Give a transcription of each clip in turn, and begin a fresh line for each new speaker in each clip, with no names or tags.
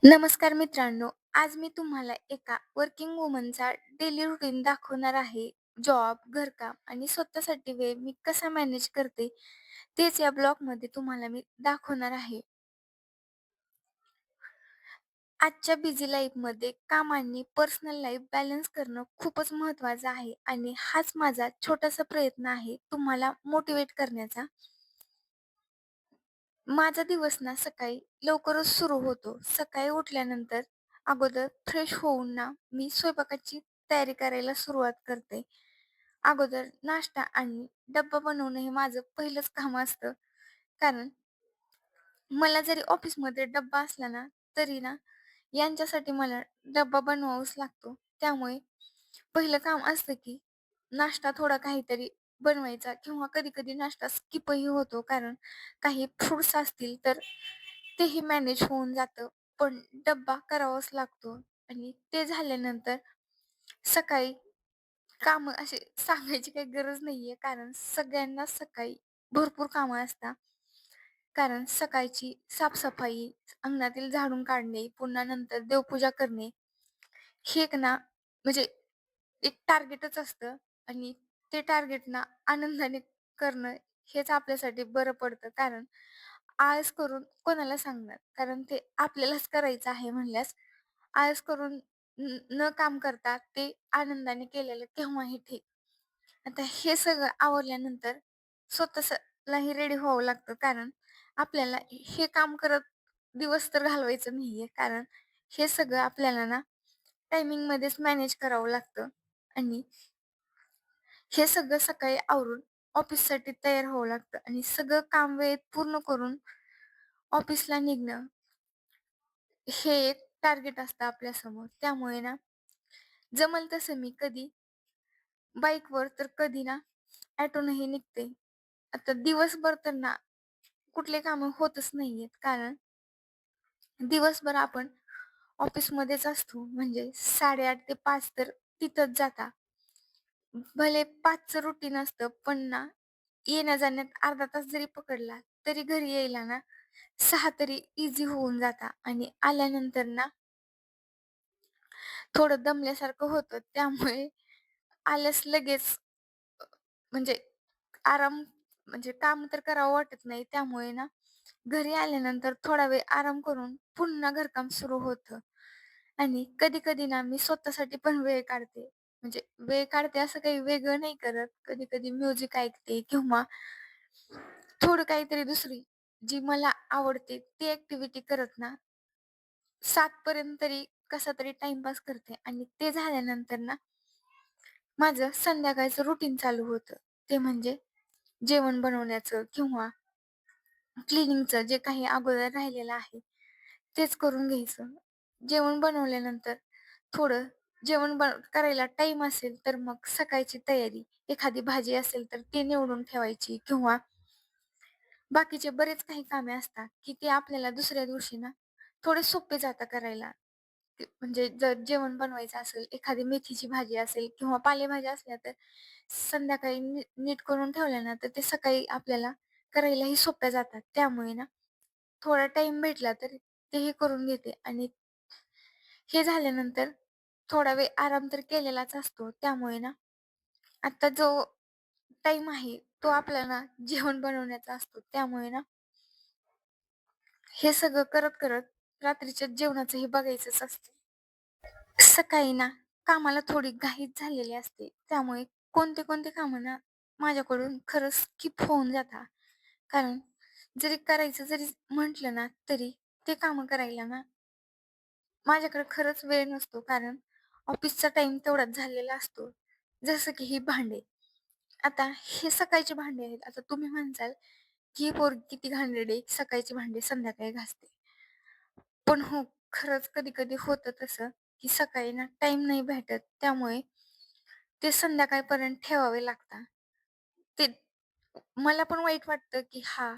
नमस्कार मित्रांनो, आज मी तुम्हाला एका वर्किंग वुमनचा डेली रुटीन दाखवणार आहे. जॉब, घरकाम आणि स्वतःसाठी वेळ मी कसा मॅनेज करते, तेच या ब्लॉगमध्ये तुम्हाला मी दाखवणार आहे. आजच्या बिझी लाईफमध्ये काम आणि पर्सनल लाईफ बॅलन्स करणं खूपच महत्त्वाचं आहे आणि हाच माझा छोटासा प्रयत्न आहे तुम्हाला मोटिवेट करण्याचा. माझा दिवस ना सकाळी लवकरच सुरू होतो. सकाळी उठल्यानंतर अगोदर फ्रेश होऊन ना मी स्वयंपाकाची तयारी करायला सुरुवात करते. अगोदर नाश्ता आणि डब्बा बनवणं हे माझं पहिलंच काम असतं. कारण मला जरी ऑफिसमध्ये डब्बा असला ना, तरी ना यांच्यासाठी मला डब्बा बनवावाच लागतो. त्यामुळे पहिलं काम असतं की नाश्ता थोडा काहीतरी बनवायचा किंवा कधी-कधी नाश्ता स्किपही होतो. कारण काही फ्रुट्स असतील तर तेही मॅनेज होऊन जातं. पण डब्बा करावाच लागतो आणि ते झाल्यानंतर सकाळी कामं असे सांगायची काही गरज नाहीये. कारण सगळ्यांना सकाळी भरपूर कामं असतात. कारण सकाळची साफ-सफाई, अंगणातील झाडून काढणे, पुन्हा नंतर देवपूजा करणे, हे एक ना म्हणजे एक टार्गेटच असतं आणि ते टार्गेट ना आनंदाने करणं हेच आपल्यासाठी बरं पडतं. कारण आळस करून कोणाला सांगणार? कारण ते आपल्यालाच करायचं आहे म्हणल्यास आळस करून न काम करता ते आनंदाने केलेलं केव्हाही ठीक. आता हे सगळं आवरल्यानंतर स्वतःलाही रेडी व्हावं लागतं. कारण आपल्याला हे काम करत दिवस तर घालवायचं नाहीये. कारण हे सगळं आपल्याला ना टायमिंगमध्येच मॅनेज करावं लागतं आणि हे सगळं सकाळी आवरून ऑफिससाठी तयार व्हावं लागतं आणि सगळं काम वेळेत पूर्ण करून ऑफिसला निघणं हे एक टार्गेट असतं आपल्यासमोर. त्यामुळे ना जमेल तसं मी कधी बाईकवर तर कधी ना ऑटोनेही निघते. आता दिवसभर तर ना कुठले कामं होतच नाहीयेत. कारण दिवसभर आपण ऑफिसमध्येच असतो. म्हणजे 8:30 ते 5 तर तिथंच जाता. भले 5चं रुटीन असतं, पण ना येण्या-जाण्यात अर्धा तास जरी पकडला, तरी घरी यायला ना 6 तरी इझी होऊन जाता आणि आल्यानंतर ना थोडं दमल्यासारखं होतं. त्यामुळे आल्यास लगेच अ, म्हणजे आराम म्हणजे काम तर करावं वाटत नाही. त्यामुळे ना घरी आल्यानंतर थोडा वेळ आराम करून पुन्हा घरकाम सुरू होतं आणि कधी-कधी ना मी स्वतःसाठी पण वेळ काढते. म्हणजे वेळ काढते असं काही वेगळं नाही करत. कधी-कधी म्युझिक ऐकते किंवा थोडं काहीतरी दुसरी जी मला आवडते ती ॲक्टिव्हिटी करत ना 7 पर्यंत तरी कसा तरी टाईमपास करते आणि ते झाल्यानंतर ना माझं संध्याकाळचं रुटीन चालू होतं. ते म्हणजे जेवण बनवण्याचं किंवा क्लीनिंगचं जे काही अगोदर राहिलेलं आहे, तेच करून घ्यायचं. जेवण बनवल्यानंतर थोडं जेवण करायला टाईम असेल, तर मग सकाळची तयारी, एखादी भाजी असेल तर ती निवडून ठेवायची किंवा बाकीचे बरेच काही कामे असतात, की ते आपल्याला दुसऱ्या दिवशी ना थोडे सोपे जातात करायला. म्हणजे जर जेवण बनवायचं असेल, एखादी मेथीची भाजी असेल किंवा पालेभाज्या असल्या, तर संध्याकाळी नीट करून ठेवल्या ना, तर ते सकाळी आपल्याला करायलाही सोप्या जातात. त्यामुळे ना थोडा टाईम भेटला तर तेही करून घेते आणि हे झाल्यानंतर थोडा वेळ आराम तर केलेलाच असतो. त्यामुळे ना आता जो टाईम आहे, तो आपल्याला जेवण बनवण्याचा असतो. त्यामुळे ना हे सगळं करत-करत रात्रीच्या जेवणाचंही बघायचंच असतं. सकाळी ना कामाला थोडी घाईच झालेली असते. त्यामुळे कोणते-कोणते कामं ना माझ्याकडून खरंच स्किप होऊन जातात. कारण करायचं जरी म्हटलं ना, तरी ते कामं करायला ना माझ्याकडे खरंच वेळ नसतो. कारण ऑफिसचा टाईम तेवढाच झालेला असतो. जसं की ही भांडे. आता हे सकाळची भांडी आहेत. आता तुम्ही म्हणसाल, की "ही पोरगी किती घाणेरडी, सकाळची भांडी संध्याकाळी घासते." पण हो, खरंच कधी-कधी होतं तसं, की सकाळी ना टाईम नाही भेटत. त्यामुळे ते संध्याकाळपर्यंत ठेवावे लागतात. ते मला पण वाईट वाटतं, की हां,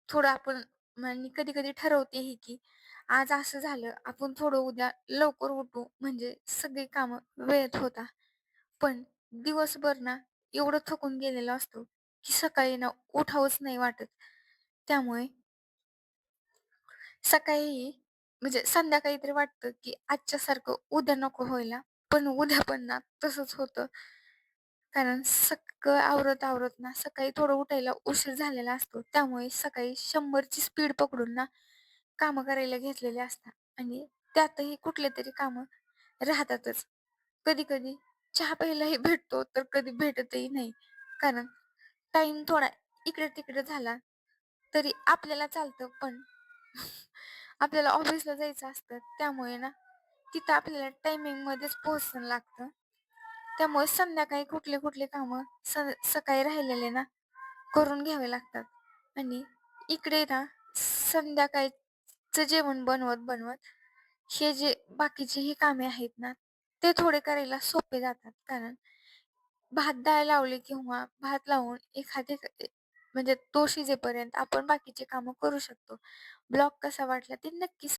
थोडं आपण आणि कधी-कधी ठरवतेही, की आज असं झालं, आपण थोडं उद्या लवकर उठू, म्हणजे सगळी कामं वेळेत होतात. पण दिवसभर ना एवढं थकून गेलेलो असतो, की सकाळी ना उठावंच नाही वाटत. त्यामुळे सकाळी म्हणजे संध्याकाळी तरी वाटतं, की आजच्यासारखं उद्या नको व्हायला. पण उद्या पण ना तसंच होतं. कारण सगळं आवरत-आवरत ना सकाळी थोडं उठायला उशीर झालेला असतो. त्यामुळे सकाळी 100 ची स्पीड पकडून ना कामं करायला घेतलेली असतात आणि त्यातही कुठलेतरी कामं राहतातच. कधी-कधी चहा प्यायलाही भेटतो, तर कधी भेटतही नाही. कारण टाईम थोडा इकडे-तिकडे झाला, तरी आपल्याला चालतं. पण आपल्याला ऑफिसला जायचं असतं. त्यामुळे ना तिथं आपल्याला टायमिंगमध्येच पोहोचायला लागतं. त्यामुळे संध्याकाळी कुठले-कुठले कामं सकाळी राहिलेले ना करून घ्यावे लागतात आणि इकडे ना संध्याकाळचं जेवण बनवत-बनवत हे जे बाकीची ही कामे आहेत ना, ते थोडे करायला सोपे जातात. कारण भात-डाळ लावली किंवा भात लावून म्हणजे तो शिजेपर्यंत आपण बाकीची कामं करू शकतो. ब्लॉग कसा वाटला ते नक्की